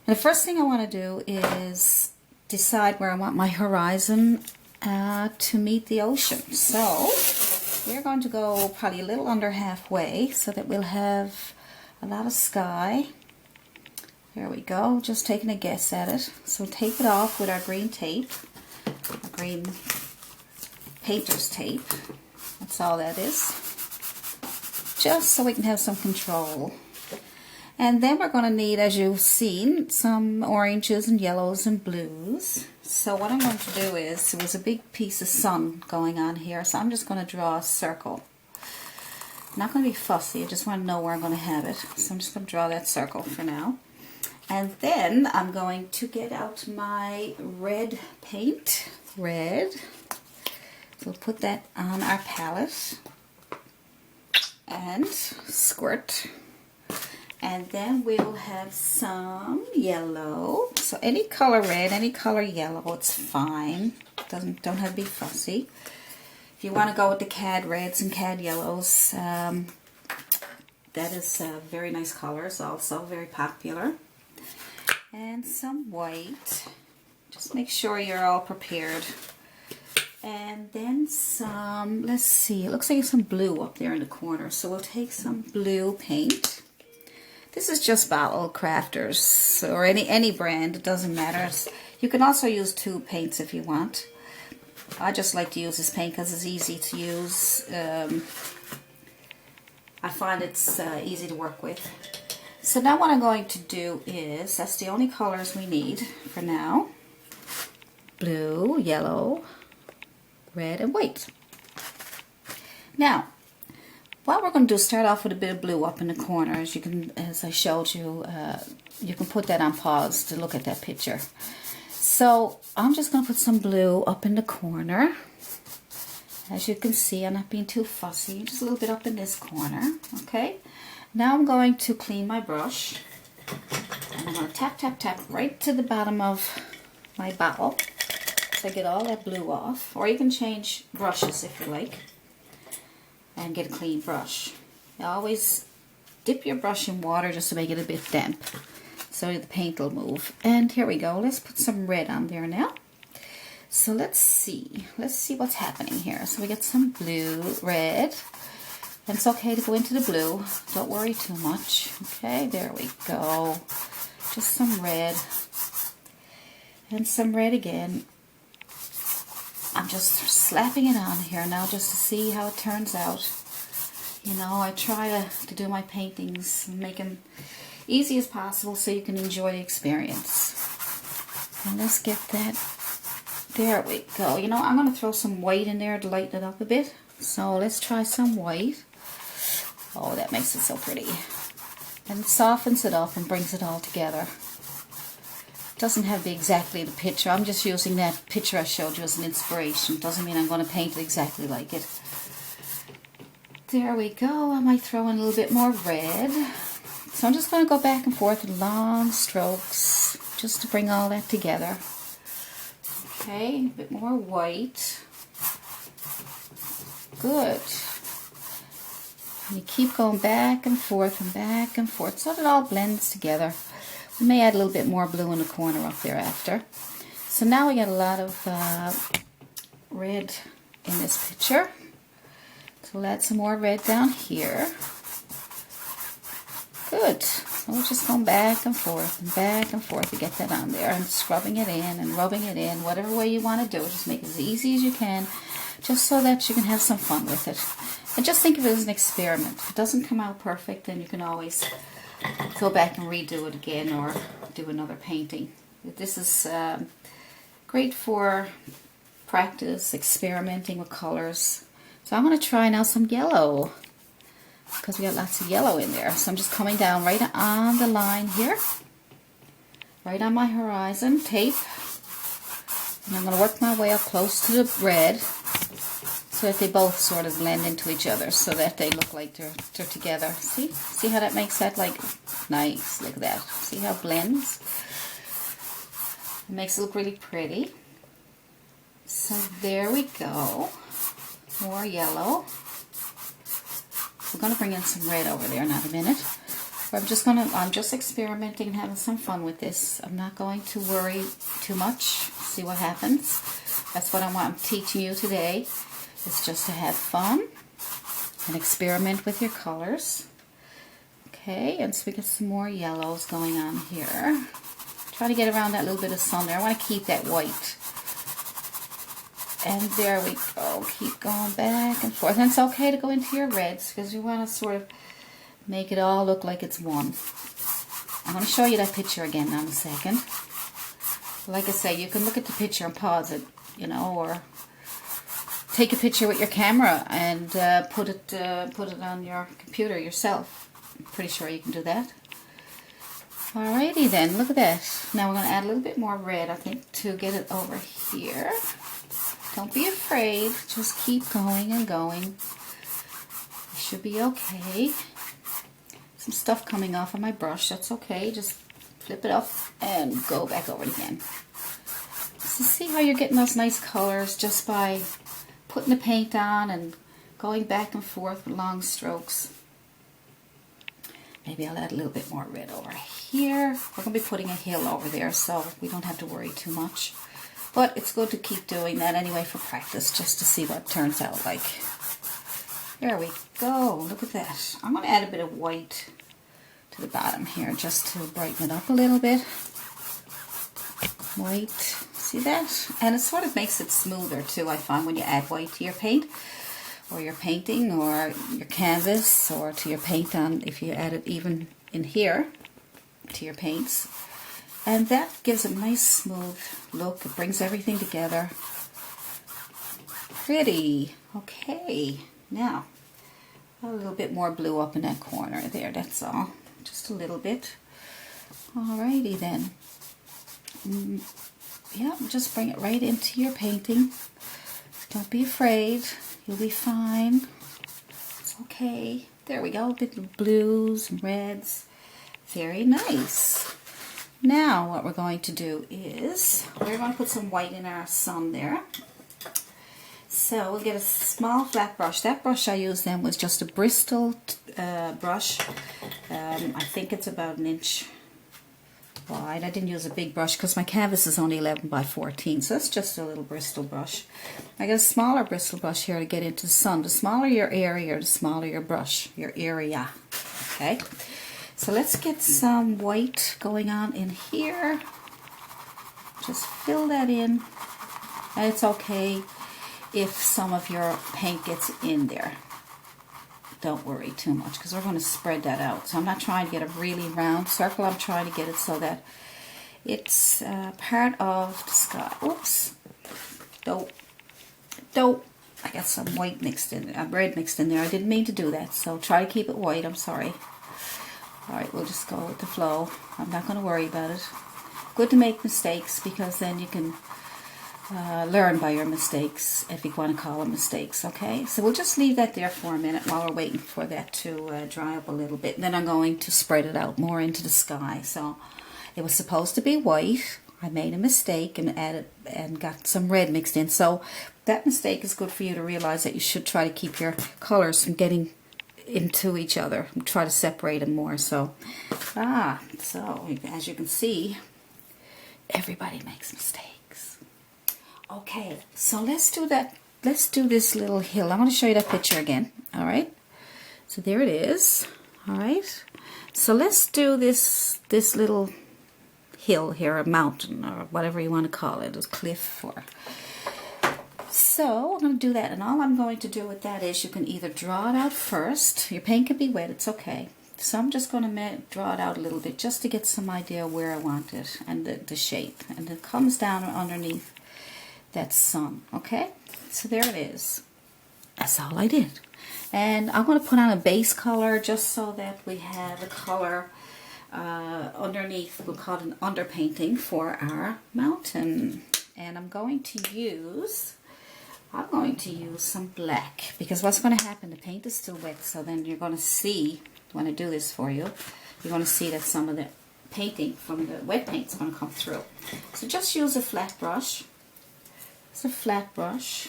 And the first thing I want to do is decide where I want my horizon to meet the ocean. So we're going to go probably a little under halfway so that we'll have a lot of sky. There we go, just taking a guess at it. So tape it off with our green tape, our green painter's tape. That's all that is. Just so we can have some control. And then we're going to need, as you've seen, some oranges and yellows and blues. So what I'm going to do is, there was a big piece of sun going on here, so I'm just going to draw a circle. I'm not going to be fussy, I just want to know where I'm going to have it. So I'm just going to draw that circle for now. And then I'm going to get out my red paint. Red. So we'll put that on our palette. And squirt. And then we'll have some yellow. So any color red, any color yellow, it's fine. Don't have to be fussy. If you want to go with the cad reds and cad yellows, that is very nice colors, also very popular. And some white. Just make sure you're all prepared. And then some, let's see, it looks like some blue up there in the corner. So we'll take some blue paint. This is just Bottle Crafters, or any brand, it doesn't matter. You can also use tube paints if you want. I just like to use this paint because it's easy to use. I find it's easy to work with. So now what I'm going to do is, that's the only colors we need for now. Blue, yellow, red, and white. Now, what we're going to do is start off with a bit of blue up in the corner. As I showed you, you can put that on pause to look at that picture. So I'm just going to put some blue up in the corner. As you can see, I'm not being too fussy. Just a little bit up in this corner. Okay. Now I'm going to clean my brush. And I'm going to tap, tap, tap right to the bottom of my bottle. So I get all that blue off. Or you can change brushes if you like. And get a clean brush. You always dip your brush in water just to make it a bit damp so the paint will move. And here we go. Let's put some red on there now. So let's see what's happening here. So we get some blue, red, and it's okay to go into the blue. Don't worry too much. Okay, there we go. Just some red and some red again. I'm just slapping it on here now just to see how it turns out. You know, I try to do my paintings and make them easy as possible so you can enjoy the experience. And let's get that. There we go. You know, I'm going to throw some white in there to lighten it up a bit. So let's try some white. Oh, that makes it so pretty. And it softens it up and brings it all together. Doesn't have to be exactly the picture. I'm just using that picture I showed you as an inspiration. Doesn't mean I'm going to paint it exactly like it. There we go. I might throw in a little bit more red. So I'm just going to go back and forth with long strokes just to bring all that together. Okay, a bit more white. Good. And you keep going back and forth so that it all blends together. We may add a little bit more blue in the corner up there after. So now we got a lot of red in this picture. So we'll add some more red down here. Good. So we're just going back and forth to get that on there and scrubbing it in and rubbing it in, whatever way you want to do it. Just make it as easy as you can, just so that you can have some fun with it. And just think of it as an experiment. If it doesn't come out perfect, then you can always go back and redo it again or do another painting. This is great for practice, experimenting with colors. So I'm going to try now some yellow because we got lots of yellow in there. So I'm just coming down right on the line here, right on my horizon, tape. And I'm going to work my way up close to the red so that they both sort of blend into each other so that they look like they're together. See how that makes that like nice? Look at that. See how it blends? It makes it look really pretty. So there we go. More yellow. We're going to bring in some red over there in a minute. I'm just experimenting and having some fun with this. I'm not going to worry too much. See what happens. That's what I'm teaching you today. It's just to have fun and experiment with your colors. Okay, and so we get some more yellows going on here. Try to get around that little bit of sun there. I want to keep that white. And there we go. Keep going back and forth. And it's okay to go into your reds because you want to sort of make it all look like it's one. I'm going to show you that picture again now in a second. Like I say, you can look at the picture and pause it, you know, or take a picture with your camera and put it on your computer yourself. I'm pretty sure you can do that. Alrighty then, look at that. Now we're going to add a little bit more red, I think, to get it over here. Don't be afraid, just keep going and going. You should be okay. Some stuff coming off of my brush, that's okay. Just flip it up and go back over it again. So see how you're getting those nice colors just by putting the paint on and going back and forth with long strokes. Maybe I'll add a little bit more red over here. We're going to be putting a hill over there, so we don't have to worry too much. But it's good to keep doing that anyway for practice, just to see what it turns out like. There we go. Look at that. I'm going to add a bit of white to the bottom here just to brighten it up a little bit. White. See that? And it sort of makes it smoother too, I find, when you add white to your paint, or your painting, or your canvas, or to your paint on, if you add it even in here to your paints. And that gives a nice smooth look. It brings everything together. Pretty. Okay. Now, a little bit more blue up in that corner there, that's all. Just a little bit. Alrighty then. Yeah, just bring it right into your painting. Don't be afraid. You'll be fine. It's okay. There we go. A bit of blues and reds. Very nice. Now what we're going to do is we're going to put some white in our sun there. So we'll get a small flat brush. That brush I used then was just a Bristle brush. I think it's about 1 inch wide. I didn't use a big brush because my canvas is only 11 by 14, so it's just a little Bristle brush. I got a smaller Bristle brush here to get into the sun. The smaller your area, the smaller your brush, your area. Okay. So let's get some white going on in here. Just fill that in. And it's okay if some of your paint gets in there. Don't worry too much because we're going to spread that out. So I'm not trying to get a really round circle. I'm trying to get it so that it's part of the sky. Oops. Dope. I got some white mixed in, red mixed in there. I didn't mean to do that. So try to keep it white. I'm sorry. Alright, we'll just go with the flow. I'm not going to worry about it. Good to make mistakes because then you can learn by your mistakes, if you want to call them mistakes, okay? So we'll just leave that there for a minute while we're waiting for that to dry up a little bit. And then I'm going to spread it out more into the sky. So it was supposed to be white. I made a mistake and added and got some red mixed in. So that mistake is good for you to realize that you should try to keep your colors from getting into each other. Try to separate them more. So as you can see, everybody makes mistakes. Okay, so let's do that. Let's do this little hill. I want to show you that picture again. All right. So there it is. All right. So let's do this little hill here, a mountain or whatever you want to call it, a cliff or. So we're going to do that, and all I'm going to do with that is you can either draw it out first. Your paint can be wet, it's okay. So I'm just going to draw it out a little bit just to get some idea where I want it and the shape. And it comes down underneath that sun, okay? So there it is. That's all I did. And I'm going to put on a base color just so that we have a color underneath. We'll call it an underpainting for our mountain. And I'm going to use some black, because what's going to happen, the paint is still wet, so then you're going to see, when I do this for you, you're going to see that some of the painting from the wet paint is going to come through. So just use a flat brush. It's a flat brush,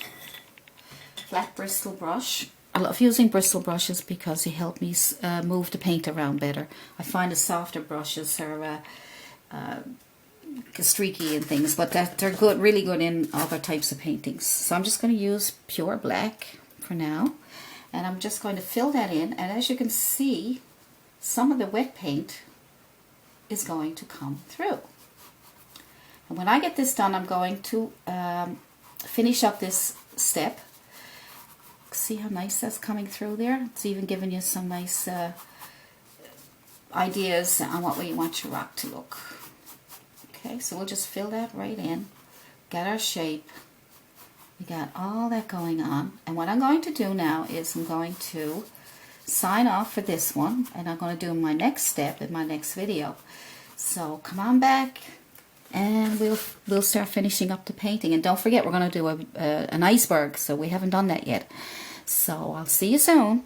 flat bristle brush, I love using bristle brushes because they help me move the paint around better. I find the softer brushes are streaky and things, but they're good, really good in other types of paintings. So I'm just going to use pure black for now, and I'm just going to fill that in. And as you can see, some of the wet paint is going to come through. And when I get this done, I'm going to finish up this step. See how nice that's coming through there? It's even giving you some nice ideas on what way you want your rock to look. Okay, so we'll just fill that right in. Got our shape. We got all that going on. And what I'm going to do now is I'm going to sign off for this one, and I'm going to do my next step in my next video. So come on back, and we'll start finishing up the painting. And don't forget, we're going to do an iceberg, so we haven't done that yet. So I'll see you soon.